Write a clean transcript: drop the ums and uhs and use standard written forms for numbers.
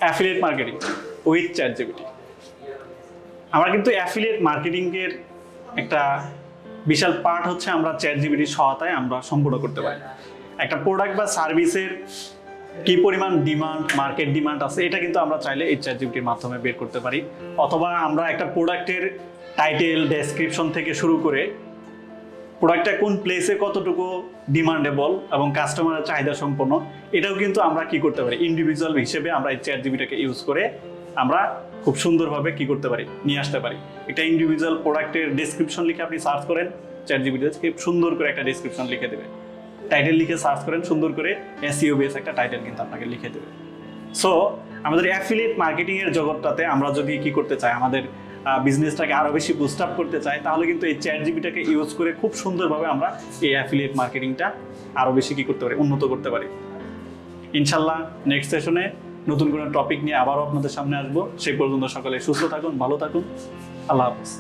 Affiliate marketing with chat GPT. আমরা কিন্তু affiliate মার্কেটিংয়ের একটা বিশাল পার্ট হচ্ছে আমরা চ্যাট জিপিটির সহায়তায় আমরা সম্পূর্ণ করতে পারি। একটা প্রোডাক্ট বা সার্ভিসের কি পরিমাণ ডিমান্ড, মার্কেট ডিমান্ড আছে, এটা কিন্তু আমরা চাইলে এই চ্যাট জিপিটির মাধ্যমে বের করতে পারি। অথবা আমরা একটা প্রোডাক্টের টাইটেল, ডেসক্রিপশন থেকে শুরু করে প্রোডাক্টটা কোন প্লেসে কতটুকু ডিমান্ডেবল এবং কাস্টমারের চাহিদা সম্পন্ন, এটাও কিন্তু আমরা কি করতে পারি, ইন্ডিভিজুয়াল হিসেবে আমরা এই চ্যাট জিপিটিকে ইউজ করে আমরা খুব সুন্দরভাবে কি করতে পারি, নিয়ে আসতে পারি। একটা ইন্ডিভিজুয়াল প্রোডাক্টের ডেসক্রিপশন লিখে আপনি সার্চ করেন, চ্যাট জিপিটি খুব সুন্দর করে একটা ডেসক্রিপশন লিখে দেবে। টাইটেল লিখে সার্চ করেন, সুন্দর করে এসইও বেস একটা টাইটেল কিন্তু আপনাকে লিখে দেবে। সো আমাদের অ্যাফিলিয়েট মার্কেটিংয়ের জগৎটাতে আমরা যদি কি করতে চাই, আমাদের বিজনেসটাকে আরও বেশি বুস্ট আপ করতে চাই, তাহলে কিন্তু এই চ্যাট জিপিটিকে ইউজ করে খুব সুন্দরভাবে আমরা এই অ্যাফিলিয়েট মার্কেটিংটা আরও বেশি কি করতে পারি, উন্নত করতে পারি। ইনশাল্লাহ নেক্সট সেশনে নতুন কোনো টপিক নিয়ে আবারও আপনাদের সামনে আসবো। সেই পর্যন্ত সকলে সুস্থ থাকুন, ভালো থাকুন। আল্লাহ হাফেজ।